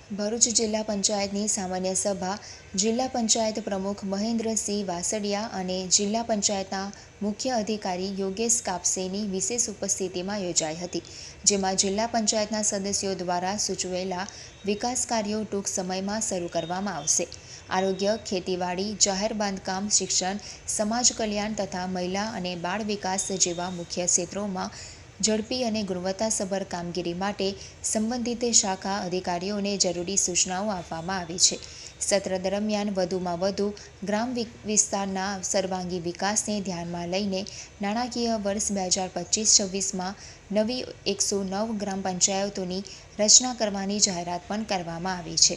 ભરૂચ જિલ્લા પંચાયતની સામાન્ય સભા જિલ્લા પંચાયત પ્રમુખ મહેન્દ્રસિંહ વાસડિયા અને જિલ્લા પંચાયતના મુખ્ય અધિકારી યોગેશ કાપસેની વિશેષ ઉપસ્થિતિમાં યોજાઈ હતી, જેમાં જિલ્લા પંચાયતના સદસ્યો દ્વારા સૂચવેલા વિકાસ કાર્યો ટૂંક સમયમાં શરૂ કરવામાં આવશે। આરોગ્ય, ખેતીવાડી, જાહેર બાંધકામ, શિક્ષણ, સમાજ કલ્યાણ તથા મહિલા અને બાળ વિકાસ જેવા મુખ્ય ક્ષેત્રોમાં ઝડપી અને ગુણવત્તાસભર કામગીરી માટે સંબંધિત શાખા અધિકારીઓને જરૂરી સૂચનાઓ આપવામાં આવી છે। સત્ર દરમિયાન વધુમાં વધુ ગ્રામ વિસ્તારના સર્વાંગી વિકાસને ધ્યાનમાં લઈને નાણાકીય વર્ષ 2025-26માં નવી 109 ગ્રામ પંચાયતોની રચના કરવાની જાહેરાત પણ કરવામાં આવી છે।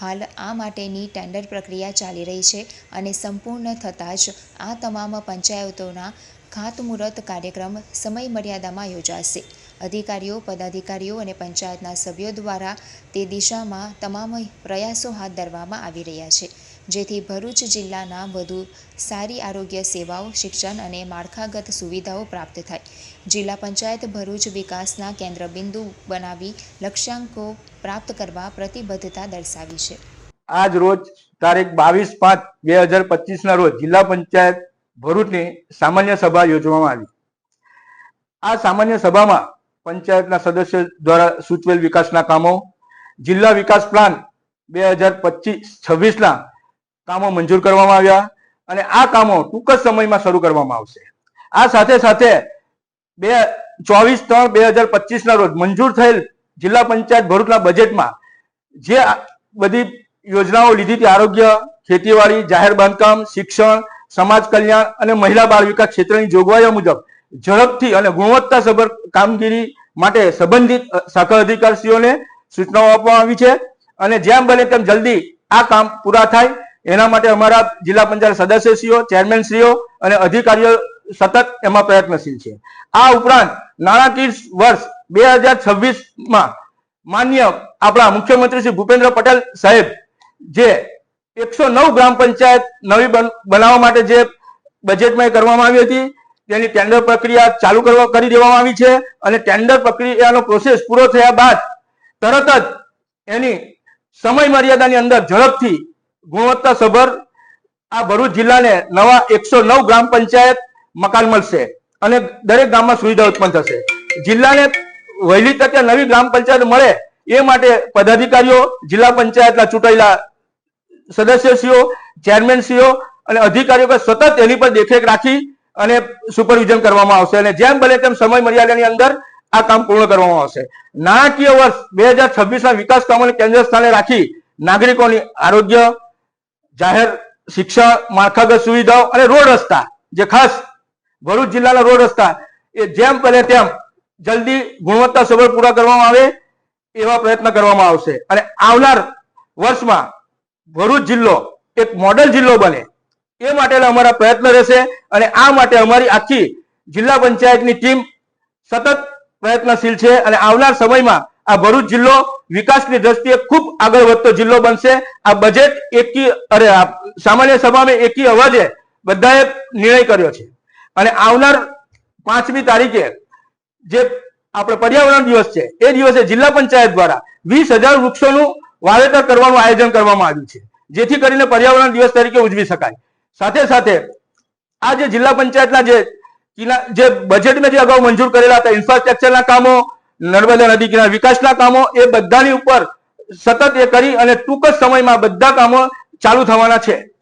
હાલ આ માટેની ટેન્ડર પ્રક્રિયા ચાલી રહી છે અને સંપૂર્ણ થતાં જ આ તમામ પંચાયતોના ખાતમુહૂર્ત કાર્યક્રમ સમય મર્યાદામાં યોજાશે। અધિકારીઓ, પદાધિકારીઓ અને પંચાયતના સભ્યો દ્વારા તે દિશામાં તમામ પ્રયાસો હાથ ધરવામાં આવી રહ્યા છે, જેથી ભરૂચ જિલ્લાના વધુ સારી આરોગ્ય સેવાઓ, શિક્ષણ અને માળખાગત સુવિધાઓ પ્રાપ્ત થાય। જિલ્લા પંચાયત ભરૂચ વિકાસના કેન્દ્રબિંદુ બનાવી લક્ષ્યાંકો પ્રાપ્ત કરવા પ્રતિબદ્ધતા દર્શાવી છે। આજ રોજ તારીખ 22/5/2025 રોજ જિલ્લા પંચાયત ભરૂચની સામાન્ય સભા યોજવામાં આવી। આ સામાન્ય સભામાં પંચાયતના સદસ્યો દ્વારા સૂચવેલ વિકાસના કામો, જિલ્લા વિકાસ પ્લાન 2025-26ના કામો મંજૂર કરવામાં આવ્યા અને આ કામો ટૂંક જ સમયમાં શરૂ કરવામાં આવશે। આ સાથે સાથે 24/3/2025ના રોજ મંજૂર થયેલ જિલ્લા પંચાયત ભરૂચના બજેટમાં જે બધી યોજનાઓ લીધી હતી, આરોગ્ય, ખેતીવાડી, જાહેર બાંધકામ, શિક્ષણ, સમાજ કલ્યાણ અને મહિલા બાળ વિકાસ ક્ષેત્રની જોગવાઈઓ મુજબ ઝડપથી અને ગુણવત્તાસભર કામગીરી માટે સંબંધિત શાખા અધિકારીઓને સૂચનાઓ આપવામાં આવી છે અને જેમ બને તેમ જલ્દી આ કામ પૂરા થાય એના માટે અમારા જિલ્લા પંચાયત સદસ્યશ્રીઓ, ચેરમેનશ્રીઓ અને અધિકારીઓ સતત એમાં પ્રયત્નશીલ છે। આ ઉપરાંત નાણાકીય વર્ષ 2026માં માન્ય આપણા મુખ્યમંત્રી શ્રી ભૂપેન્દ્ર પટેલ સાહેબ જે 109 ગ્રામ પંચાયત નવી બનાવવા માટે જે બજેટમાં કરવામાં આવી હતી તેની ટેન્ડર પ્રક્રિયા ચાલુ કરી દેવામાં આવી છે અને ટેન્ડર પ્રક્રિયાનો પ્રોસેસ પૂરો થયા બાદ તરત જ એની સમય મર્યાદાની અંદર ઝડપથી ગુણવત્તાસભર આ ભરૂચ જિલ્લાને નવા 109 ગ્રામ પંચાયત મકાન મળશે અને દરેક ગામમાં સુવિધા ઉત્પન્ન થશે। જિલ્લાને વહેલી તકે નવી ગ્રામ પંચાયત મળે એ માટે પદાધિકારીઓ, જિલ્લા પંચાયતના ચૂંટાયેલા સદસ્યશ્રીઓ, ચેરમેનશ્રીઓ અને અધિકારીઓ સતત એની પર દેખરેખ રાખી અને સુપરવિઝન કરવામાં આવશે અને જેમ બને તેમ સમય મર્યાદાની અંદર આ કામ પૂર્ણ કરવામાં આવશે। નાણાકીય વર્ષ 2026ના વિકાસ કામોને કેન્દ્ર સ્થાને રાખી નાગરિકોની આરોગ્ય, જાહેર શિક્ષણ, માળખાગત સુવિધાઓ અને રોડ રસ્તા, જે ખાસ ભરૂચ જિલ્લાના રોડ રસ્તા એ જેમ બને તેમ જલ્દી ગુણવત્તાસભર પૂરા કરવામાં આવે એવા પ્રયત્ન કરવામાં આવશે અને આવનાર વર્ષમાં ભરૂચ જિલ્લો એક મોડેલ જિલ્લો બને એ માટેના અમારા પ્રયત્ન રહેશે અને આ માટે અમારી આખી જિલ્લા પંચાયતની ટીમ સતત પ્રયત્નશીલ છે અને આવનાર સમયમાં આ ભરૂચ જિલ્લો વિકાસની દ્રષ્ટિએ ખૂબ આગળ વધતો જિલ્લો બનશે। આ બજેટ સામાન્ય સભામાં એકી અવાજે બધાએ નિર્ણય કર્યો છે અને આવનાર 5મી તારીખે જે આપણે પર્યાવરણ દિવસ છે એ દિવસે જિલ્લા પંચાયત દ્વારા 20,000 વૃક્ષોનું વાવેતર કરવાનું આયોજન કરવામાં આવ્યું છે, જેથી કરીને પર્યાવરણ દિવસ તરીકે ઉજવી શકાય। સાથે સાથે આ જે જિલ્લા પંચાયતના જે બજેટમાં જે અગાઉ મંજૂર કરેલા હતા ઇન્ફ્રાસ્ટ્રક્ચરના કામો, નર્મદા નદી કિનારા વિકાસના કામો એ બધાની ઉપર સતત એ કરી અને ટૂંક જ સમયમાં બધા કામો ચાલુ થવાના છે।